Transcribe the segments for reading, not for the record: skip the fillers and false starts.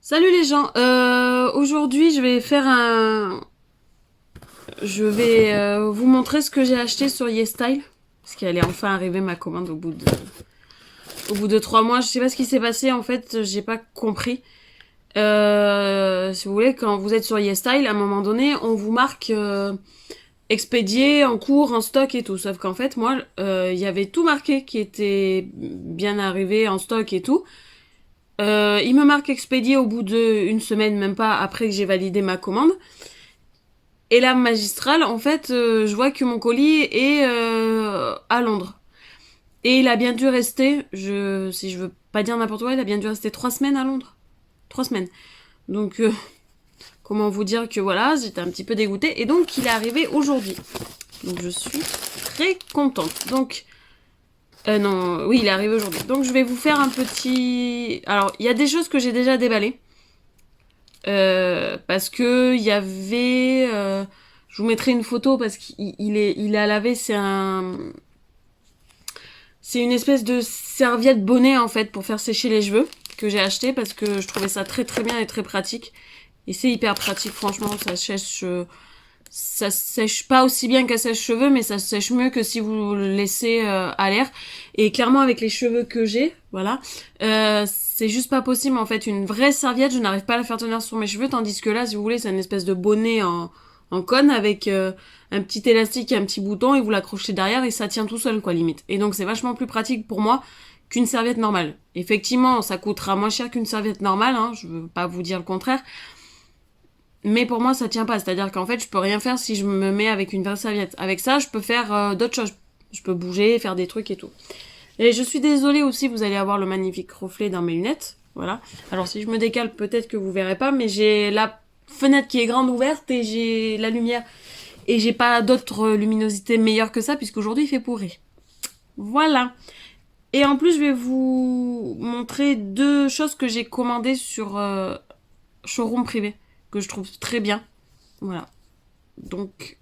Salut les gens, aujourd'hui je vais vous montrer ce que j'ai acheté sur YesStyle. Parce qu'elle est enfin arrivée ma commande au bout de 3 mois. Je sais pas ce qui s'est passé en fait, j'ai pas compris. Si vous voulez, quand vous êtes sur YesStyle, à un moment donné, on vous marque expédié, en cours, en stock et tout. Sauf qu'en fait, moi, il y avait tout marqué qui était bien arrivé en stock et tout. Il me marque expédié au bout d'une semaine, même pas après que j'ai validé ma commande. Et la magistrale, en fait, je vois que mon colis est à Londres. Et il a bien dû rester, si je veux pas dire n'importe quoi, il a bien dû rester 3 semaines à Londres. 3 semaines. Donc, comment vous dire que voilà, j'étais un petit peu dégoûtée. Et donc, il est arrivé aujourd'hui. Donc, je suis très contente. Donc, non, oui, il est arrivé aujourd'hui. Donc, je vais vous faire un petit... Alors, il y a des choses que j'ai déjà déballées. Parce que il y avait... je vous mettrai une photo parce qu'il est à laver. C'est une espèce de serviette bonnet, en fait, pour faire sécher les cheveux, que j'ai acheté parce que je trouvais ça très très bien et très pratique. Et c'est hyper pratique, franchement, ça sèche pas aussi bien qu'un sèche-cheveux, mais ça sèche mieux que si vous le laissez à l'air. Et clairement, avec les cheveux que j'ai, voilà, c'est juste pas possible. En fait, une vraie serviette, je n'arrive pas à la faire tenir sur mes cheveux, tandis que là, si vous voulez, c'est une espèce de bonnet en cône avec un petit élastique et un petit bouton, et vous l'accrochez derrière et ça tient tout seul, quoi, limite. Et donc, c'est vachement plus pratique pour moi qu'une serviette normale. Effectivement, ça coûtera moins cher qu'une serviette normale, hein, je veux pas vous dire le contraire. Mais pour moi, ça tient pas. C'est-à-dire qu'en fait, je peux rien faire si je me mets avec une vraie serviette. Avec ça, je peux faire d'autres choses. Je peux bouger, faire des trucs et tout. Et je suis désolée aussi, vous allez avoir le magnifique reflet dans mes lunettes. Voilà. Alors si je me décale, peut-être que vous verrez pas, mais j'ai la fenêtre qui est grande ouverte et j'ai la lumière. Et j'ai pas d'autre luminosité meilleure que ça, puisqu'aujourd'hui il fait pourrir. Voilà. Et en plus, je vais vous montrer deux choses que j'ai commandées sur showroom privé, que je trouve très bien. Voilà. Donc,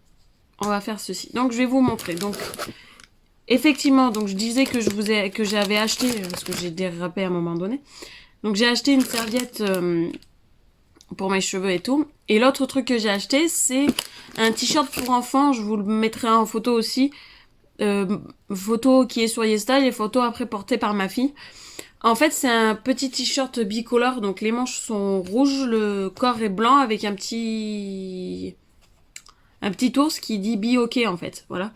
on va faire ceci. Donc, je vais vous montrer. Donc, effectivement, donc je disais que j'avais acheté parce que j'ai dérapé à un moment donné. Donc, j'ai acheté une serviette pour mes cheveux et tout. Et l'autre truc que j'ai acheté, c'est un t-shirt pour enfants. Je vous le mettrai en photo aussi. Photo qui est sur YesStyle et photo après portée par ma fille. En fait, c'est un petit t-shirt bicolore, donc les manches sont rouges, le corps est blanc avec un petit ours qui dit be ok en fait, voilà.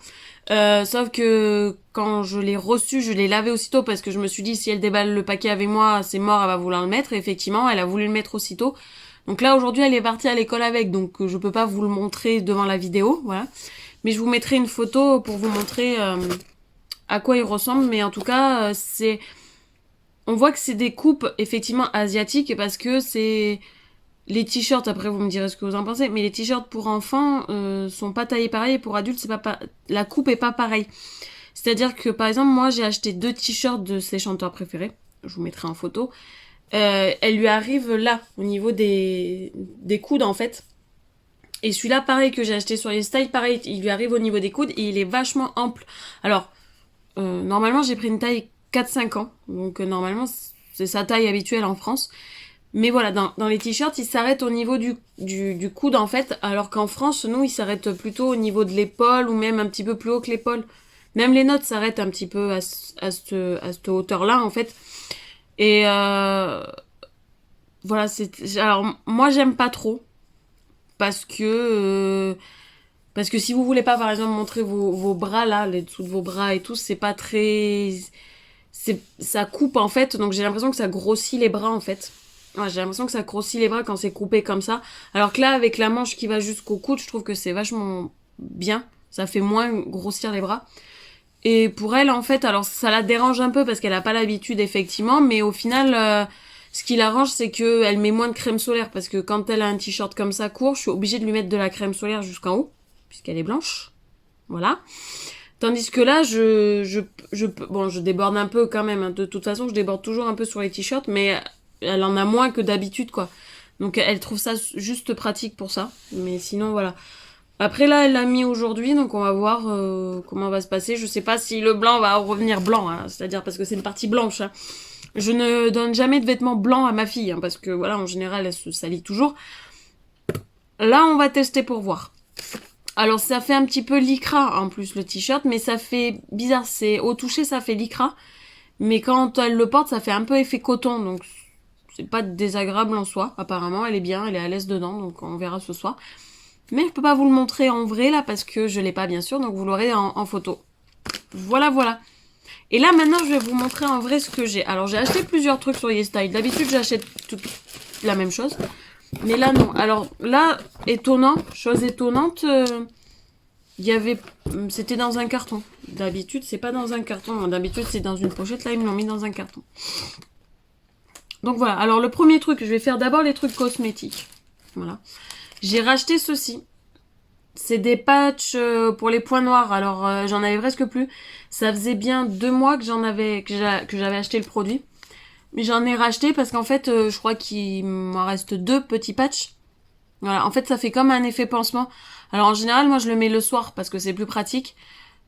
Sauf que quand je l'ai reçu, je l'ai lavé aussitôt parce que je me suis dit si elle déballe le paquet avec moi, c'est mort, elle va vouloir le mettre. Et effectivement, elle a voulu le mettre aussitôt. Donc là aujourd'hui, elle est partie à l'école avec, donc je peux pas vous le montrer devant la vidéo, voilà. Mais je vous mettrai une photo pour vous montrer à quoi il ressemble. Mais en tout cas, on voit que c'est des coupes effectivement asiatiques parce que c'est les t-shirts, après vous me direz ce que vous en pensez, mais les t-shirts pour enfants sont pas taillés pareil et pour adultes c'est pas la coupe est pas pareille. C'est-à-dire que par exemple moi j'ai acheté 2 t-shirts de ses chanteurs préférés, je vous mettrai en photo. Elle lui arrive là au niveau des coudes en fait. Et celui-là pareil que j'ai acheté sur les styles, pareil il lui arrive au niveau des coudes et il est vachement ample. Alors normalement j'ai pris une taille 4-5 ans, donc normalement c'est sa taille habituelle en France. Mais voilà, dans les t-shirts, ils s'arrêtent au niveau du coude en fait, alors qu'en France, nous, ils s'arrêtent plutôt au niveau de l'épaule ou même un petit peu plus haut que l'épaule. Même les notes s'arrêtent un petit peu à cette hauteur-là en fait. Et voilà, alors moi j'aime pas trop parce que si vous voulez pas par exemple montrer vos bras là, les dessous de vos bras et tout, c'est pas très ça coupe en fait, donc j'ai l'impression que ça grossit les bras en fait. Ouais, j'ai l'impression que ça grossit les bras quand c'est coupé comme ça. Alors que là, avec la manche qui va jusqu'au coude, je trouve que c'est vachement bien. Ça fait moins grossir les bras. Et pour elle, en fait, alors ça la dérange un peu parce qu'elle a pas l'habitude, effectivement. Mais au final, ce qui l'arrange, c'est qu'elle met moins de crème solaire. Parce que quand elle a un t-shirt comme ça court, je suis obligée de lui mettre de la crème solaire jusqu'en haut. Puisqu'elle est blanche. Voilà. Tandis que là, bon, je déborde un peu quand même. Hein. De toute façon, je déborde toujours un peu sur les t-shirts. Mais elle en a moins que d'habitude, quoi. Donc elle trouve ça juste pratique pour ça. Mais sinon, voilà. Après là, elle l'a mis aujourd'hui, donc on va voir comment va se passer. Je sais pas si le blanc va revenir blanc, hein, c'est-à-dire parce que c'est une partie blanche. Hein. Je ne donne jamais de vêtements blancs à ma fille, hein, parce que voilà, en général, elle se salit toujours. Là, on va tester pour voir. Alors, ça fait un petit peu lycra, en plus, le t-shirt, mais ça fait bizarre. C'est au toucher, ça fait lycra. Mais quand elle le porte, ça fait un peu effet coton, donc c'est pas désagréable en soi, apparemment. Elle est bien, elle est à l'aise dedans, donc on verra ce soir. Mais je peux pas vous le montrer en vrai, là, parce que je l'ai pas, bien sûr, donc vous l'aurez en photo. Voilà, voilà. Et là, maintenant, je vais vous montrer en vrai ce que j'ai. Alors, j'ai acheté plusieurs trucs sur YesStyle. D'habitude, j'achète toute la même chose. Mais là, non. Alors, là, étonnant, chose étonnante, il y avait... C'était dans un carton. D'habitude, c'est pas dans un carton. D'habitude, c'est dans une pochette. Là, ils me l'ont mis dans un carton. Donc, voilà. Alors, le premier truc, je vais faire d'abord les trucs cosmétiques. Voilà. J'ai racheté ceci. C'est des patchs pour les points noirs. Alors, j'en avais presque plus. Ça faisait bien 2 mois que j'avais acheté le produit. Mais j'en ai racheté parce qu'en fait, je crois qu'il m'en reste 2 petits patchs. Voilà, en fait, ça fait comme un effet pansement. Alors, en général, moi, je le mets le soir parce que c'est plus pratique.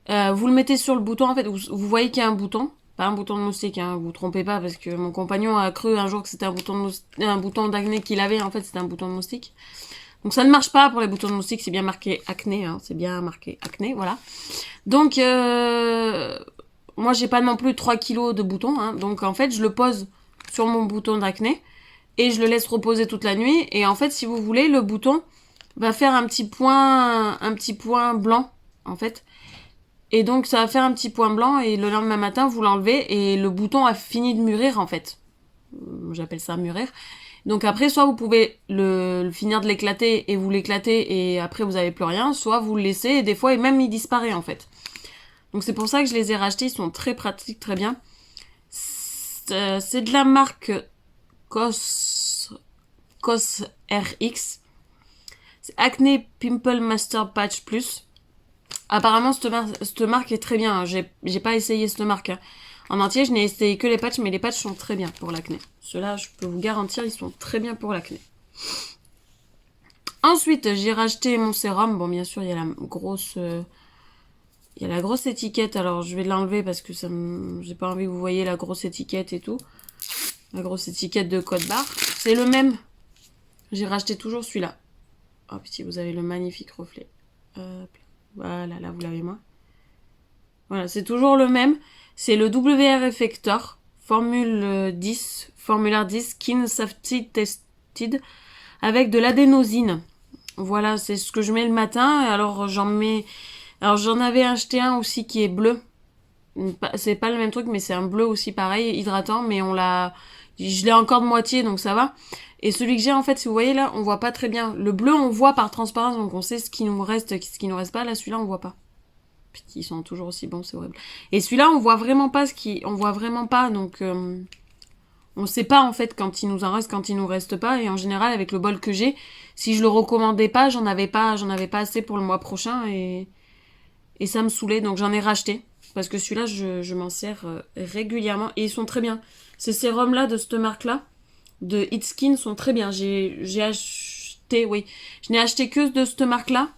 Vous le mettez sur le bouton, en fait, vous voyez qu'il y a un bouton. Pas un bouton de moustique, hein, vous trompez pas, parce que mon compagnon a cru un jour que c'était un bouton d'acné qu'il avait, en fait, c'était un bouton de moustique. Donc, ça ne marche pas pour les boutons de moustique, c'est bien marqué acné, hein, c'est bien marqué acné, voilà. Donc, moi, j'ai pas non plus 3 kilos de boutons, hein, donc, en fait, je le pose sur mon bouton d'acné et je le laisse reposer toute la nuit. Et en fait, si vous voulez, le bouton va faire un petit point blanc, en fait. Et donc, ça va faire un petit point blanc et le lendemain matin, vous l'enlevez et le bouton a fini de mûrir, en fait. J'appelle ça mûrir. Donc après, soit vous pouvez le finir de l'éclater et vous l'éclatez et après vous avez plus rien, soit vous le laissez et des fois, et même il disparaît, en fait. Donc c'est pour ça que je les ai rachetés, ils sont très pratiques, très bien. C'est de la marque Cos RX. C'est Acne Pimple Master Patch Plus. Apparemment, cette marque est très bien. J'ai pas essayé cette marque. Hein. En entier, je n'ai essayé que les patchs, mais les patchs sont très bien pour l'acné. Ceux-là, je peux vous garantir, ils sont très bien pour l'acné. Ensuite, j'ai racheté mon sérum. Bon, bien sûr, il y a la grosse étiquette. Alors, je vais l'enlever parce que j'ai pas envie que vous voyez la grosse étiquette et tout. La grosse étiquette de code barre. C'est le même. J'ai racheté toujours celui-là. Oh, petit, vous avez le magnifique reflet. Hop. Voilà, là, vous l'avez moins. Voilà, c'est toujours le même. C'est le WR Effector, formulaire 10, Skin Safety Tested, avec de l'adénosine. Voilà, c'est ce que je mets le matin. Alors, j'en avais acheté un aussi qui est bleu. C'est pas le même truc, mais c'est un bleu aussi pareil, hydratant, mais je l'ai encore de moitié, donc ça va. Et celui que j'ai, en fait, si vous voyez là, on voit pas très bien. Le bleu, on voit par transparence, donc on sait ce qui nous reste, ce qui nous reste pas. Là, celui-là, on voit pas. Ils sont toujours aussi bons, c'est horrible. Et celui-là, on voit vraiment pas on voit vraiment pas, donc on sait pas en fait quand il nous en reste, quand il nous reste pas. Et en général, avec le bol que j'ai, si je le recommandais pas, j'en avais pas assez pour le mois prochain et ça me saoulait, donc j'en ai racheté parce que celui-là, je m'en sers régulièrement et ils sont très bien. Ces sérums là de cette marque là, de Hit Skin, sont très bien. J'ai acheté, oui, je n'ai acheté que de cette marque là.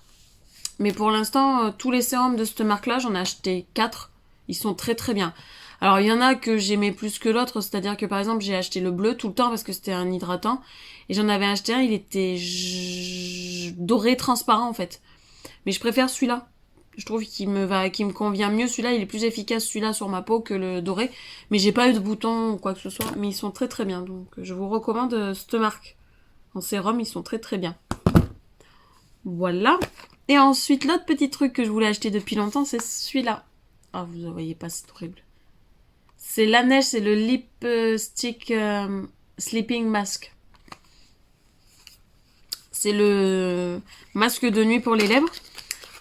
Mais pour l'instant, tous les sérums de cette marque-là, j'en ai acheté 4. Ils sont très très bien. Alors, il y en a que j'aimais plus que l'autre, c'est-à-dire que par exemple, j'ai acheté le bleu tout le temps parce que c'était un hydratant. Et j'en avais acheté un, il était doré transparent en fait. Mais je préfère celui-là. Je trouve qu'il me convient mieux. Celui-là, il est plus efficace celui-là sur ma peau que le doré. Mais j'ai pas eu de boutons ou quoi que ce soit. Mais ils sont très très bien. Donc, je vous recommande cette marque. En sérum, ils sont très très bien. Voilà. Et ensuite, l'autre petit truc que je voulais acheter depuis longtemps, c'est celui-là. Ah, vous ne voyez pas, c'est horrible. C'est la neige, c'est le Lipstick Sleeping Mask. C'est le masque de nuit pour les lèvres.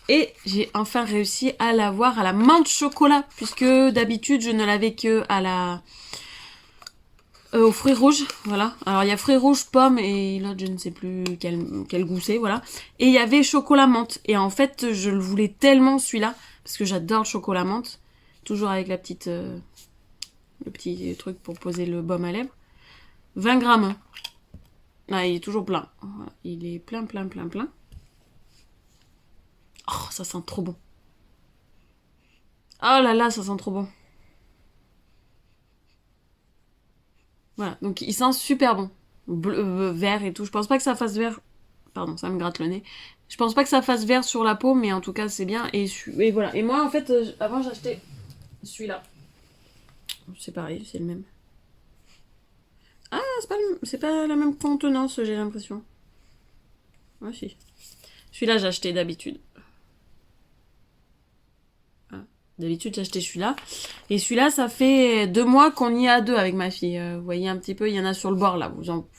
Et j'ai enfin réussi à l'avoir à la menthe chocolat, puisque d'habitude, je ne l'avais que à la... aux fruits rouges, voilà. Alors il y a fruits rouges, pommes et l'autre je ne sais plus quel goût c'est, voilà. Et il y avait chocolat menthe. Et en fait je le voulais tellement celui-là, parce que j'adore le chocolat menthe. Toujours avec le petit truc pour poser le baume à lèvres. 20 grammes. Hein. Ah, il est toujours plein. Voilà. Il est plein. Oh, ça sent trop bon. Oh là là, ça sent trop bon. Voilà, donc il sent super bon. Bleu, vert et tout. Je pense pas que ça fasse vert. Pardon, ça me gratte le nez. Je pense pas que ça fasse vert sur la peau, mais en tout cas c'est bien. Et voilà. Et moi en fait, avant j'achetais celui-là. C'est pareil, c'est le même. Ah, c'est pas la même contenance, j'ai l'impression. Ah si. Celui-là j'ai acheté d'habitude. D'habitude, j'achetais celui-là. Et celui-là, ça fait 2 mois qu'on y est à deux avec ma fille. Vous voyez un petit peu, il y en a sur le bord, là.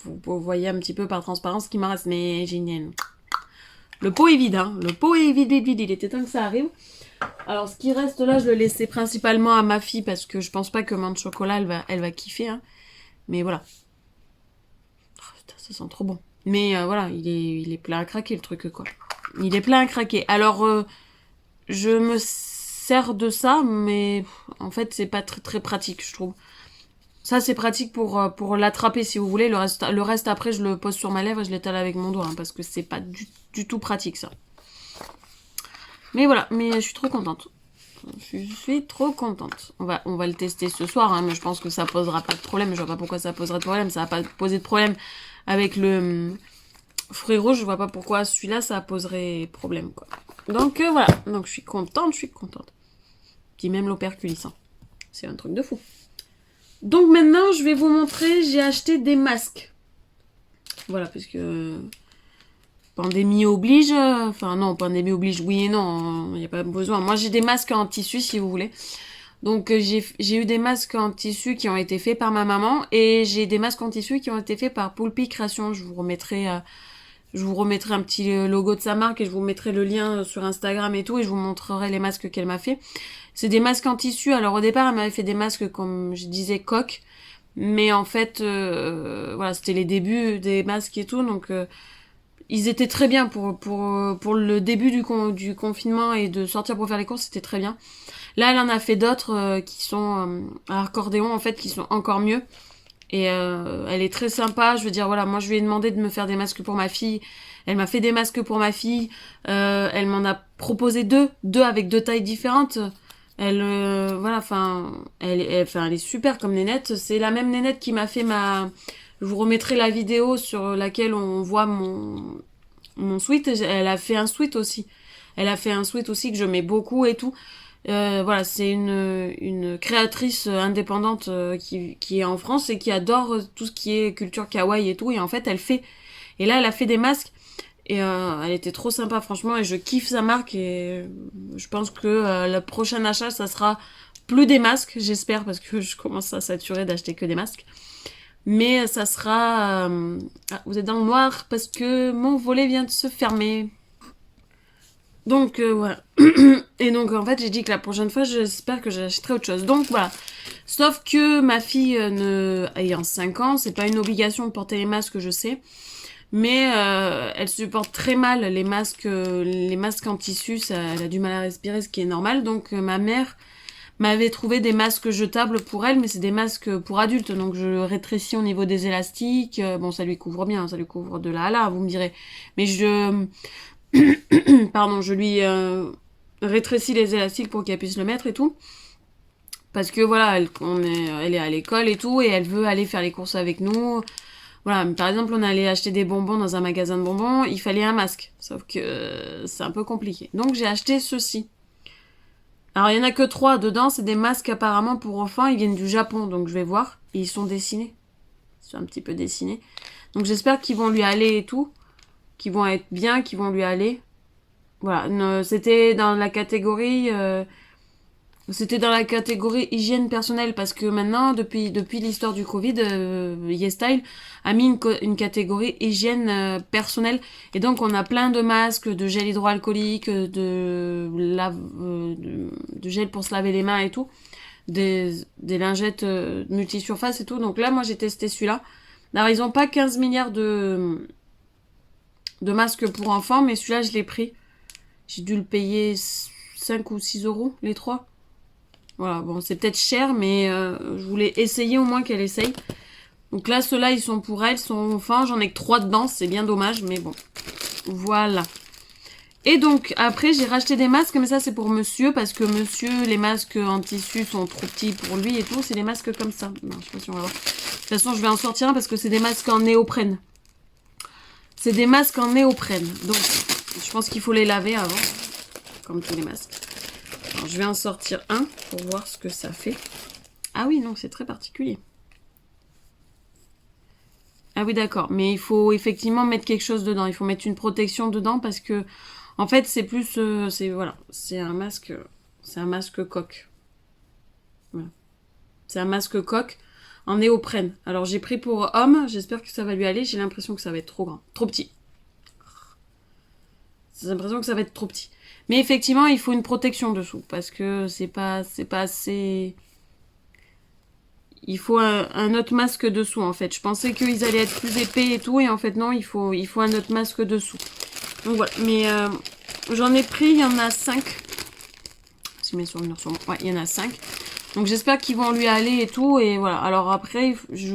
Vous voyez un petit peu par transparence ce qui m'en reste. Mais génial. Le pot est vide, hein. Le pot est vide, vide, vide. Il était temps que ça arrive. Alors, ce qui reste là, je le laissais principalement à ma fille parce que je pense pas que main de chocolat, elle va kiffer, hein. Mais voilà. Oh, putain, ça sent trop bon. Mais voilà, il est plein à craquer, le truc, quoi. Il est plein à craquer. Alors, je me sers de ça, mais en fait, c'est pas très, très pratique, je trouve. Ça, c'est pratique pour l'attraper, si vous voulez. Le reste, après, je le pose sur ma lèvre et je l'étale avec mon doigt, hein, parce que c'est pas du tout pratique, ça. Mais voilà, mais je suis trop contente. Je suis trop contente. On va le tester ce soir, hein, mais je pense que ça posera pas de problème. Je vois pas pourquoi ça poserait de problème. Ça va pas poser de problème avec le fruit rouge. Je vois pas pourquoi celui-là, ça poserait problème, quoi. Donc voilà. Donc je suis contente, je suis contente. Puis même l'operculis, hein. C'est un truc de fou. Donc maintenant, je vais vous montrer, j'ai acheté des masques. Voilà, parce que pandémie oblige. Enfin non, pandémie oblige, oui et non, il n'y a pas besoin. Moi, j'ai des masques en tissu, si vous voulez. Donc j'ai eu des masques en tissu qui ont été faits par ma maman et j'ai des masques en tissu qui ont été faits par Poulpi Création. Je vous remettrai un petit logo de sa marque et je vous mettrai le lien sur Instagram et tout et je vous montrerai les masques qu'elle m'a fait. C'est des masques en tissu. Alors au départ, elle m'avait fait des masques comme je disais coque, mais en fait, voilà, c'était les débuts des masques et tout, donc ils étaient très bien pour le début du confinement et de sortir pour faire les courses, c'était très bien. Là, elle en a fait d'autres qui sont à accordéon en fait, qui sont encore mieux. Et elle est très sympa. Je veux dire, voilà, moi je lui ai demandé de me faire des masques pour ma fille. Elle m'a fait des masques pour ma fille. Elle m'en a proposé deux avec 2 tailles différentes. Elle, voilà, enfin, elle est super comme nénette. C'est la même nénette qui m'a fait Je vous remettrai la vidéo sur laquelle on voit mon sweat. Elle a fait un sweat aussi. Elle a fait un sweat aussi que je mets beaucoup et tout. Voilà, c'est une créatrice indépendante qui est en France et qui adore tout ce qui est culture kawaii et tout. Et en fait, et là, elle a fait des masques. Et elle était trop sympa, franchement. Et je kiffe sa marque. Et je pense que le prochain achat, ça sera plus des masques, j'espère, parce que je commence à saturer d'acheter que des masques. Mais ça sera... Ah, vous êtes dans le noir parce que mon volet vient de se fermer. Donc voilà. Et donc en fait j'ai dit que la prochaine fois j'espère que j'achèterai autre chose. Donc voilà. Sauf que ma fille ayant 5 ans, c'est pas une obligation de porter les masques, je sais. Mais elle supporte très mal les masques en tissu, elle a du mal à respirer, ce qui est normal. Donc ma mère m'avait trouvé des masques jetables pour elle, mais c'est des masques pour adultes. Donc je le rétrécis au niveau des élastiques. Bon, ça lui couvre bien, ça lui couvre de là à là, vous me direz. Mais pardon, je lui rétrécis les élastiques pour qu'elle puisse le mettre et tout. Parce que voilà, elle est à l'école et tout, et elle veut aller faire les courses avec nous. Voilà, par exemple, on allait acheter des bonbons dans un magasin de bonbons, il fallait un masque. Sauf que c'est un peu compliqué. Donc j'ai acheté ceci. Alors il y en a que 3 dedans, c'est des masques apparemment pour enfants, ils viennent du Japon, donc je vais voir. Et ils sont dessinés. Ils sont un petit peu dessinés. Donc j'espère qu'ils vont lui aller et tout. Qu'ils vont être bien, qu'ils vont lui aller. Voilà, c'était dans la catégorie hygiène personnelle parce que maintenant depuis l'histoire du Covid, YesStyle a mis une catégorie hygiène personnelle et donc on a plein de masques, de gel hydroalcoolique, de gel pour se laver les mains et tout, des lingettes multisurface et tout. Donc là moi j'ai testé celui-là. Alors ils ont pas 15 milliards de masques pour enfants, mais celui-là je l'ai pris. J'ai dû le payer 5 ou 6 euros, les 3. Voilà, bon, c'est peut-être cher, mais je voulais essayer au moins qu'elle essaye. Donc là, ceux-là, ils sont pour elle, ils sont enfants. J'en ai que 3 dedans, c'est bien dommage, mais bon. Voilà. Et donc, après, j'ai racheté des masques, mais ça, c'est pour monsieur, parce que monsieur, les masques en tissu sont trop petits pour lui et tout. C'est des masques comme ça. Non, je sais pas si on va voir. De toute façon, je vais en sortir un parce que c'est des masques en néoprène. C'est des masques en néoprène. Donc, je pense qu'il faut les laver avant, comme tous les masques. Alors, je vais en sortir un pour voir ce que ça fait. Ah oui, non, c'est très particulier. Ah oui, d'accord. Mais il faut effectivement mettre quelque chose dedans. Il faut mettre une protection dedans parce que, en fait, c'est plus, voilà, c'est un masque coque. Voilà. C'est un masque coque en néoprène. Alors j'ai pris pour homme. J'espère que ça va lui aller. J'ai l'impression que ça va être trop grand, trop petit. J'ai l'impression que ça va être trop petit. Mais effectivement, il faut une protection dessous parce que c'est pas assez. Il faut un autre masque dessous en fait. Je pensais qu'ils allaient être plus épais et tout, et en fait non, il faut un autre masque dessous. Donc voilà, mais j'en ai pris, il y en a 5. Si mes souvenirs sont... Ouais, il y en a 5. Donc j'espère qu'ils vont lui aller et tout, et voilà. Alors après, il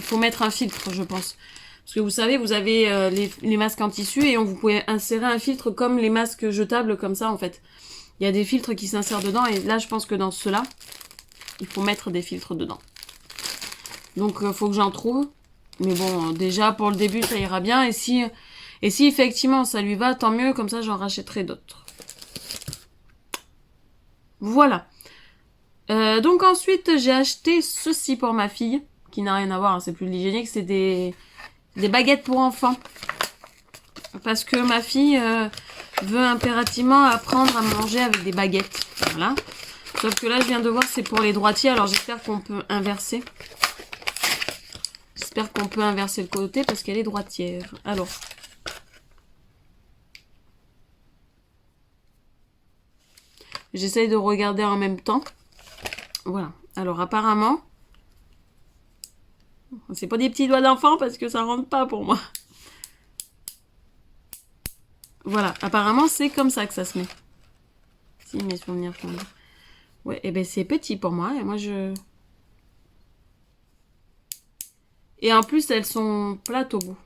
faut mettre un filtre, je pense. Parce que vous savez, vous avez les masques en tissu, et vous pouvez insérer un filtre comme les masques jetables, comme ça en fait. Il y a des filtres qui s'insèrent dedans, et là je pense que dans ceux-là, il faut mettre des filtres dedans. Donc, faut que j'en trouve. Mais bon, déjà, pour le début, ça ira bien. Et si effectivement, ça lui va, tant mieux. Comme ça, j'en rachèterai d'autres. Voilà. Donc, ensuite, j'ai acheté ceci pour ma fille. Qui n'a rien à voir, hein, c'est plus de l'hygiénique. C'est des baguettes pour enfants. Parce que ma fille veut impérativement apprendre à manger avec des baguettes. Voilà. Sauf que là, je viens de voir, c'est pour les droitiers. Alors, j'espère qu'on peut inverser. J'espère qu'on peut inverser le côté parce qu'elle est droitière. Alors. J'essaye de regarder en même temps. Voilà. Alors, apparemment. C'est pas des petits doigts d'enfant parce que ça rentre pas pour moi. Voilà. Apparemment, c'est comme ça que ça se met. Si mes souvenirs sont là. Ouais, et ben c'est petit pour moi. Et moi, Et en plus, elles sont plates au bout.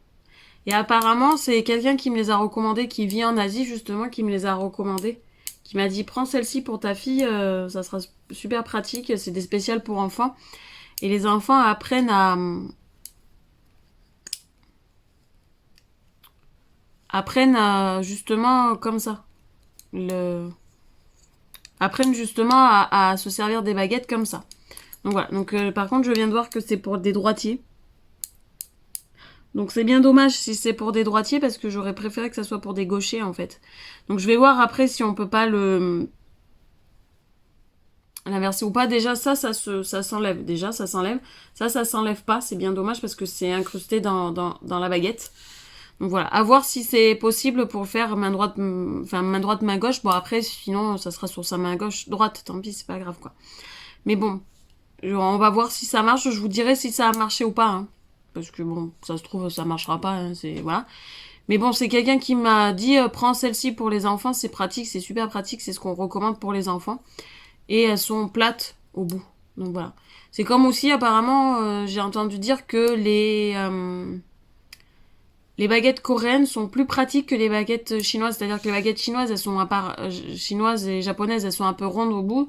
Et apparemment, c'est quelqu'un qui me les a recommandées, qui vit en Asie justement, qui me les a recommandées. Qui m'a dit, prends celle-ci pour ta fille, ça sera super pratique, c'est des spéciales pour enfants. Et les enfants apprennent à justement comme ça. Apprennent justement à se servir des baguettes comme ça. Donc voilà. Donc par contre, je viens de voir que c'est pour des droitiers. Donc c'est bien dommage si c'est pour des droitiers parce que j'aurais préféré que ça soit pour des gauchers en fait. Donc je vais voir après si on peut pas l'inverser ou pas. Déjà ça s'enlève. Déjà ça s'enlève. Ça s'enlève pas. C'est bien dommage parce que c'est incrusté dans la baguette. Donc voilà, à voir si c'est possible pour faire main droite, main gauche. Bon après, sinon ça sera sur sa main gauche, droite, tant pis, c'est pas grave quoi. Mais bon, on va voir si ça marche, je vous dirai si ça a marché ou pas. Hein. Parce que bon, ça se trouve, ça marchera pas, hein, c'est... Voilà. Mais bon, c'est quelqu'un qui m'a dit, prends celle-ci pour les enfants, c'est pratique, c'est super pratique, c'est ce qu'on recommande pour les enfants. Et elles sont plates au bout. Donc voilà. C'est comme aussi, apparemment, j'ai entendu dire que les baguettes coréennes sont plus pratiques que les baguettes chinoises. C'est-à-dire que les baguettes chinoises, elles sont à part chinoises et japonaises, elles sont un peu rondes au bout.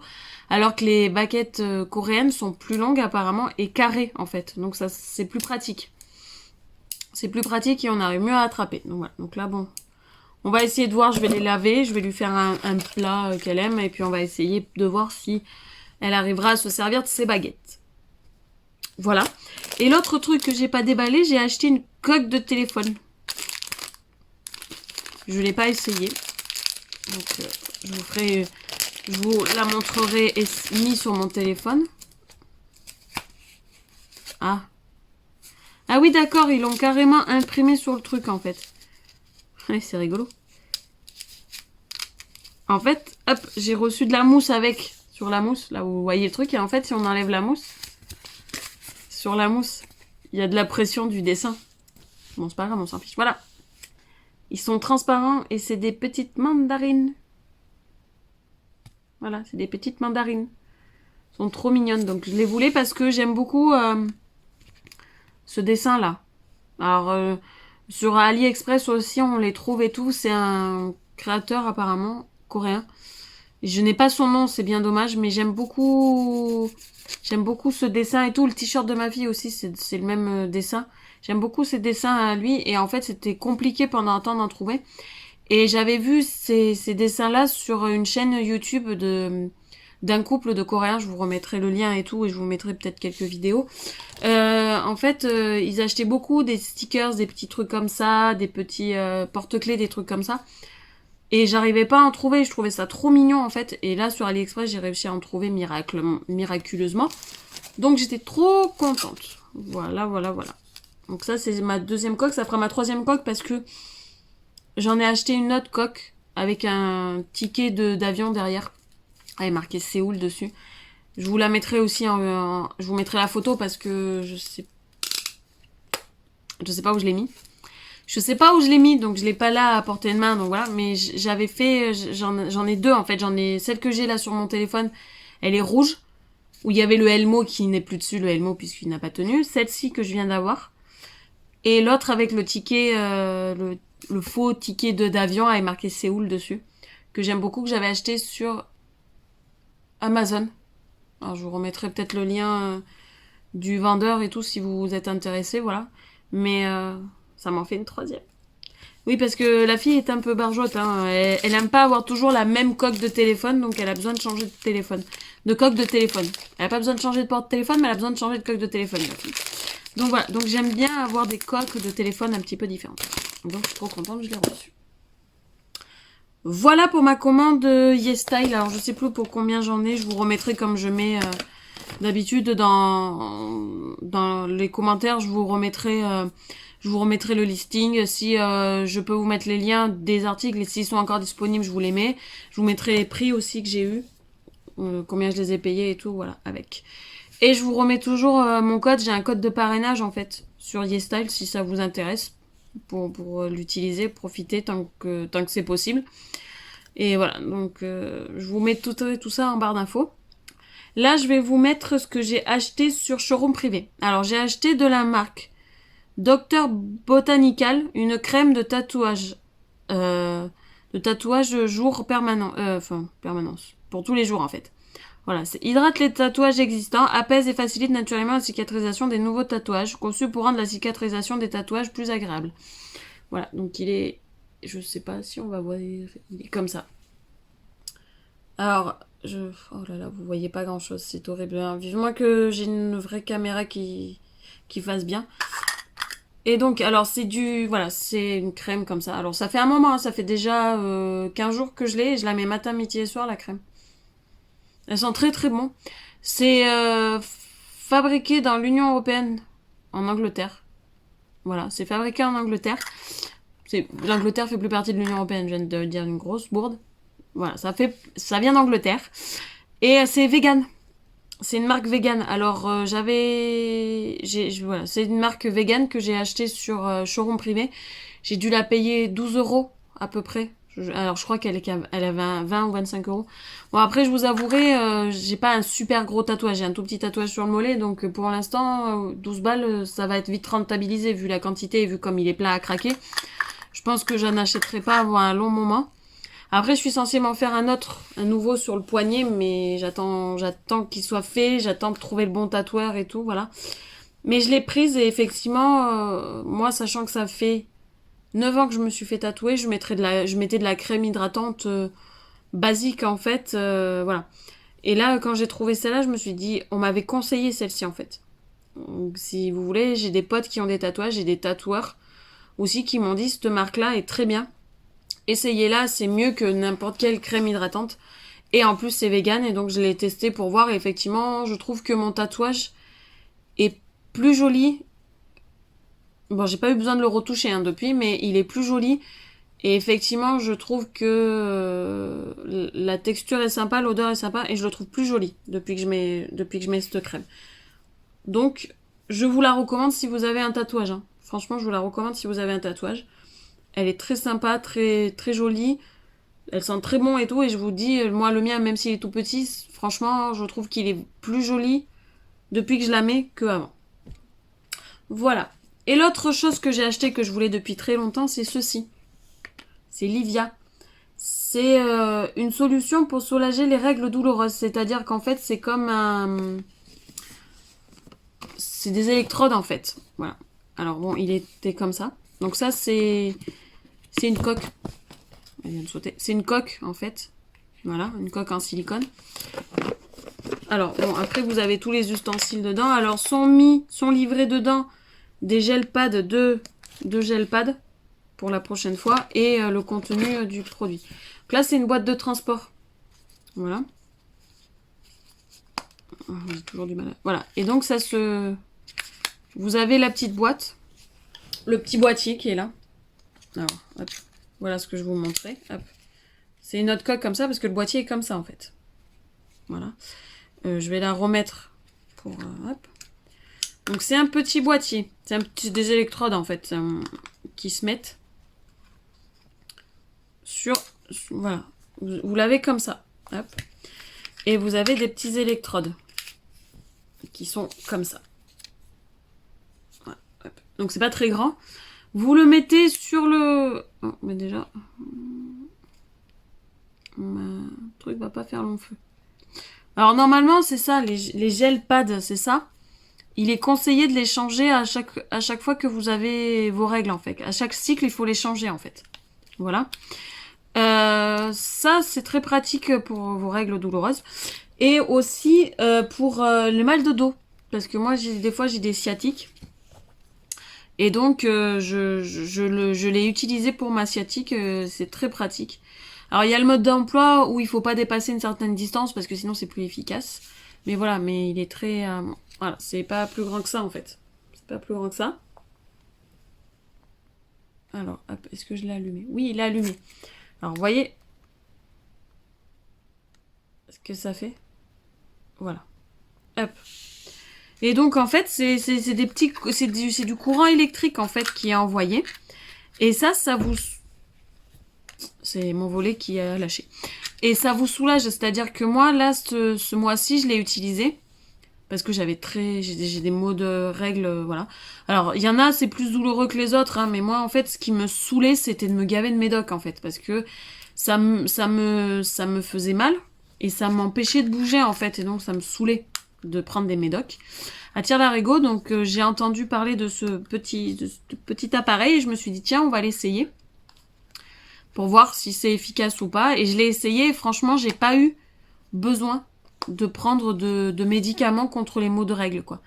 Alors que les baguettes coréennes sont plus longues apparemment et carrées en fait. Donc ça, c'est plus pratique. C'est plus pratique et on arrive mieux à attraper. Donc voilà. Donc là, bon. On va essayer de voir, je vais les laver. Je vais lui faire un plat qu'elle aime. Et puis on va essayer de voir si elle arrivera à se servir de ses baguettes. Voilà. Et l'autre truc que j'ai pas déballé, j'ai acheté une coque de téléphone. Je l'ai pas essayé. Donc je vous la montrerai mis sur mon téléphone. Ah. Ah oui d'accord, ils l'ont carrément imprimé sur le truc en fait. Ouais, c'est rigolo. En fait, hop, j'ai reçu de la mousse avec. Sur la mousse, là où vous voyez le truc. Et en fait, si on enlève la mousse, sur la mousse, il y a de la pression du dessin. Bon, c'est pas grave, on s'en fiche. Voilà. Ils sont transparents et c'est des petites mandarines. Voilà, c'est des petites mandarines. Elles sont trop mignonnes. Donc je les voulais parce que j'aime beaucoup ce dessin-là. Alors, Sur AliExpress aussi, on les trouve et tout. C'est un créateur apparemment coréen. Je n'ai pas son nom, c'est bien dommage, mais j'aime beaucoup ce dessin et tout. Le t-shirt de ma fille aussi, c'est le même dessin. J'aime beaucoup ces dessins à lui, et en fait, c'était compliqué pendant un temps d'en trouver. Et j'avais vu ces dessins-là sur une chaîne YouTube d'un couple de Coréens. Je vous remettrai le lien et tout, et je vous mettrai peut-être quelques vidéos. En fait, ils achetaient beaucoup des stickers, des petits trucs comme ça, des petits porte-clés, des trucs comme ça. Et j'arrivais pas à en trouver, je trouvais ça trop mignon en fait. Et là sur AliExpress, j'ai réussi à en trouver miraculeusement. Donc j'étais trop contente. Voilà. Donc ça c'est ma deuxième coque, ça fera ma troisième coque parce que j'en ai acheté une autre coque avec un ticket d'avion derrière. Avec marqué Séoul dessus. Je vous la mettrai aussi je vous mettrai la photo parce que je sais pas où je l'ai mis. Je sais pas où je l'ai mis, donc je l'ai pas là à portée de main, donc voilà. Mais j'avais fait, j'en ai deux en fait. Celle que j'ai là sur mon téléphone, elle est rouge, où il y avait le Elmo qui n'est plus dessus, le Elmo puisqu'il n'a pas tenu. Celle-ci que je viens d'avoir. Et l'autre avec le ticket, le faux ticket d'avion avec marqué Séoul dessus. Que j'aime beaucoup, que j'avais acheté sur Amazon. Alors je vous remettrai peut-être le lien du vendeur et tout si vous êtes intéressé, voilà. Mais ça m'en fait une troisième. Oui, parce que la fille est un peu barjote. Hein. Elle aime pas avoir toujours la même coque de téléphone, donc elle a besoin de changer de téléphone. De coque de téléphone. Elle a pas besoin de changer de porte-téléphone, mais elle a besoin de changer de coque de téléphone, la fille. Donc voilà, donc j'aime bien avoir des coques de téléphone un petit peu différentes. Donc je suis trop contente, je l'ai reçue. Voilà pour ma commande YesStyle. Alors je sais plus pour combien j'en ai, je vous remettrai comme je mets d'habitude dans les commentaires, je vous remettrai le listing. Si je peux vous mettre les liens des articles et s'ils sont encore disponibles, je vous les mets. Je vous mettrai les prix aussi que j'ai eu, combien je les ai payés et tout, voilà, avec. Et je vous remets toujours mon code. J'ai un code de parrainage en fait sur YesStyle si ça vous intéresse pour l'utiliser, profiter tant que c'est possible. Et voilà, donc je vous mets tout ça en barre d'infos. Là, je vais vous mettre ce que j'ai acheté sur Showroom Privé. Alors, j'ai acheté de la marque Dr Botanical, une crème de tatouage. Jour permanent. Permanence. Pour tous les jours, en fait. Voilà, c'est hydrate les tatouages existants, apaise et facilite naturellement la cicatrisation des nouveaux tatouages, conçu pour rendre la cicatrisation des tatouages plus agréable. Voilà, donc il est... Je sais pas si on va voir... Il est comme ça. Alors... Oh là là, vous voyez pas grand chose, c'est horrible. Hein. Vivement que j'ai une vraie caméra qui fasse bien. Et donc, alors c'est c'est une crème comme ça. Alors ça fait un moment, hein, ça fait déjà 15 jours que je l'ai et je la mets matin, midi et soir la crème. Elle sent très très bon. C'est fabriqué dans l'Union Européenne, en Angleterre. Voilà, c'est fabriqué en Angleterre. L'Angleterre fait plus partie de l'Union Européenne, je viens de dire une grosse bourde. Voilà, ça vient d'Angleterre. Et c'est vegan. C'est une marque vegan. Alors, voilà, c'est une marque vegan que j'ai achetée sur Showroom Privé. J'ai dû la payer 12 € à peu près. Alors, je crois qu'elle a 20 ou 25 €. Bon, après, je vous avouerai, j'ai pas un super gros tatouage. J'ai un tout petit tatouage sur le mollet. Donc, pour l'instant, 12 balles, ça va être vite rentabilisé vu la quantité et vu comme il est plein à craquer. Je pense que je n'achèterai pas avant un long moment. Après, je suis censée m'en faire un nouveau sur le poignet, mais j'attends qu'il soit fait, j'attends de trouver le bon tatoueur et tout, voilà. Mais je l'ai prise et effectivement, moi, sachant que ça fait 9 ans que je me suis fait tatouer, je mettais de la crème hydratante basique, en fait, voilà. Et là, quand j'ai trouvé celle-là, je me suis dit, on m'avait conseillé celle-ci, en fait. Donc, si vous voulez, j'ai des potes qui ont des tatouages, j'ai des tatoueurs aussi qui m'ont dit, cette marque-là est très bien. Essayez-la, c'est mieux que n'importe quelle crème hydratante. Et en plus, c'est vegan, et donc je l'ai testé pour voir. Et effectivement, je trouve que mon tatouage est plus joli. Bon, j'ai pas eu besoin de le retoucher depuis, mais il est plus joli. Et effectivement, je trouve que la texture est sympa, l'odeur est sympa, et je le trouve plus joli depuis que je mets cette crème. Donc, je vous la recommande si vous avez un tatouage. Hein. Franchement, je vous la recommande si vous avez un tatouage. Elle est très sympa, très, très jolie. Elle sent très bon et tout. Et je vous dis, moi, le mien, même s'il est tout petit, franchement, je trouve qu'il est plus joli depuis que je la mets qu'avant. Voilà. Et l'autre chose que j'ai acheté que je voulais depuis très longtemps, c'est ceci. C'est Livia. C'est une solution pour soulager les règles douloureuses. C'est-à-dire qu'en fait, c'est comme un... C'est des électrodes en fait. Voilà. Alors bon, il était comme ça. Donc ça, c'est une coque. Elle vient de sauter. C'est une coque en fait. Voilà, une coque en silicone. Alors bon, après vous avez tous les ustensiles dedans. Alors sont livrés dedans des gel pads, deux gel pads pour la prochaine fois et le contenu du produit. Donc là, c'est une boîte de transport. Voilà. Oh, j'ai toujours du mal. Voilà. Et donc ça se... Vous avez la petite boîte, le petit boîtier qui est là. Alors, hop. Voilà ce que je vous montrais. Hop. C'est une autre coque comme ça parce que le boîtier est comme ça en fait. Voilà. Je vais la remettre pour... hop. Donc c'est un petit boîtier. C'est des électrodes en fait qui se mettent sur... Voilà. Vous l'avez comme ça. Hop. Et vous avez des petits électrodes qui sont comme ça. Voilà. Hop. Donc c'est pas très grand. Vous le mettez sur le... Oh, mais déjà... Le truc va pas faire long feu. Alors normalement c'est ça, les gel pads, c'est ça. Il est conseillé de les changer à chaque fois que vous avez vos règles en fait. À chaque cycle, il faut les changer en fait. Voilà. Ça c'est très pratique pour vos règles douloureuses. Et aussi pour le mal de dos. Parce que moi des fois j'ai des sciatiques. Et donc je l'ai utilisé pour ma sciatique. C'est très pratique. Alors il y a le mode d'emploi où il faut pas dépasser une certaine distance parce que sinon c'est plus efficace. Mais voilà, mais il est très... voilà, c'est pas plus grand que ça en fait. C'est pas plus grand que ça. Alors, hop, est-ce que je l'ai allumé? Oui, il est allumé. Alors, vous voyez ce que ça fait? Voilà. Hop. Et donc en fait, c'est des petits... C'est du courant électrique en fait qui est envoyé. Et ça vous... C'est mon volet qui a lâché. Et ça vous soulage, c'est-à-dire que moi, là, ce mois-ci, je l'ai utilisé. Parce que j'ai des maux de règles, voilà. Alors, il y en a, c'est plus douloureux que les autres, hein, mais moi, en fait, ce qui me saoulait, c'était de me gaver de médoc, en fait. Parce que ça me faisait mal. Et ça m'empêchait de bouger, en fait. Et donc, ça me saoulait de prendre des médocs. À tire-larigot, donc, j'ai entendu parler de ce petit appareil. Et je me suis dit, tiens, on va l'essayer. Pour voir si c'est efficace ou pas. Et je l'ai essayé et franchement, j'ai pas eu besoin de prendre de médicaments contre les maux de règles, quoi.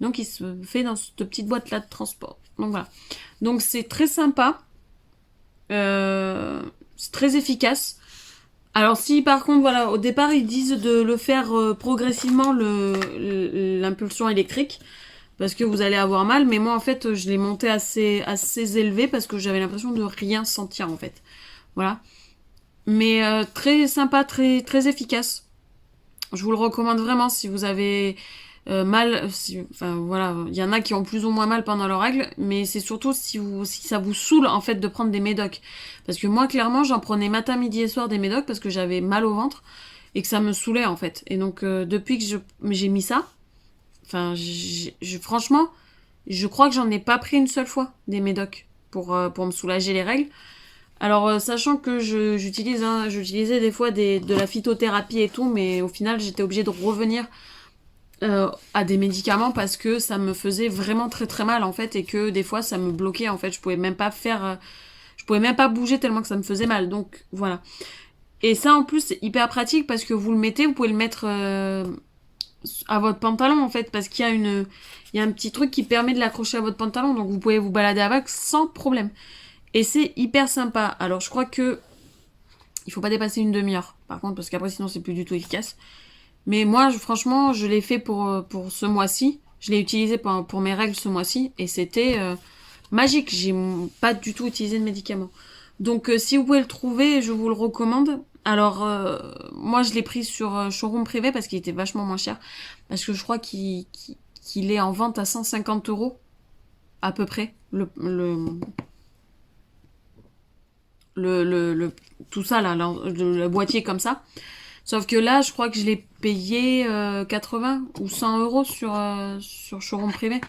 Donc, il se fait dans cette petite boîte-là de transport. Donc, voilà. Donc, c'est très sympa. C'est très efficace. Alors, si par contre, voilà, au départ, ils disent de le faire progressivement, l'impulsion électrique. Parce que vous allez avoir mal. Mais moi, en fait, je l'ai monté assez élevé parce que j'avais l'impression de rien sentir, en fait. Voilà. Mais très sympa, très, très efficace. Je vous le recommande vraiment si vous avez mal. Enfin voilà, il y en a qui ont plus ou moins mal pendant leurs règles, mais c'est surtout si ça vous saoule en fait de prendre des médocs. Parce que moi clairement j'en prenais matin, midi et soir des médocs parce que j'avais mal au ventre et que ça me saoulait en fait. Et donc depuis que j'ai mis ça, enfin franchement, je crois que j'en ai pas pris une seule fois des médocs pour me soulager les règles. Alors, sachant que j'utilisais des fois de la phytothérapie et tout, mais au final, j'étais obligée de revenir à des médicaments parce que ça me faisait vraiment très très mal en fait et que des fois, ça me bloquait en fait. Je pouvais même pas bouger tellement que ça me faisait mal. Donc, voilà. Et ça, en plus, c'est hyper pratique parce que vous le mettez, vous pouvez le mettre à votre pantalon en fait parce qu'il y a un petit truc qui permet de l'accrocher à votre pantalon. Donc, vous pouvez vous balader avec sans problème. Et c'est hyper sympa. Alors, je crois que il faut pas dépasser une demi-heure, par contre, parce qu'après, sinon, c'est plus du tout efficace. Mais moi, franchement, je l'ai fait pour ce mois-ci. Je l'ai utilisé pour mes règles ce mois-ci. Et c'était magique. J'ai pas du tout utilisé de médicaments. Donc, si vous pouvez le trouver, je vous le recommande. Alors, moi, je l'ai pris sur showroom privé parce qu'il était vachement moins cher. Parce que je crois qu'il est en vente à 150 € à peu près. Tout ça là, le boîtier comme ça. Sauf que là, je crois que je l'ai payé 80 ou 100 € sur showroom privé.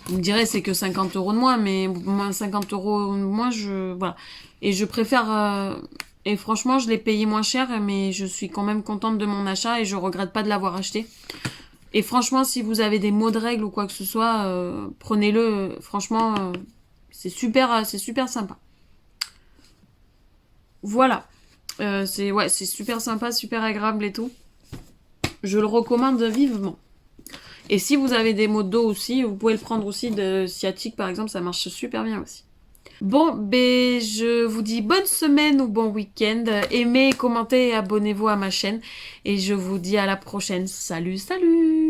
Vous me direz, c'est que 50 € de moins, mais moins 50 € de moins, voilà. Et je préfère... et franchement, je l'ai payé moins cher, mais je suis quand même contente de mon achat et je regrette pas de l'avoir acheté. Et franchement, si vous avez des maux de règles ou quoi que ce soit, prenez-le. Franchement, c'est super sympa. Voilà. C'est super sympa, super agréable et tout. Je le recommande vivement. Et si vous avez des maux de dos aussi, vous pouvez le prendre aussi de sciatique par exemple, ça marche super bien aussi. Bon, ben je vous dis bonne semaine ou bon week-end. Aimez, commentez et abonnez-vous à ma chaîne. Et je vous dis à la prochaine. Salut, salut!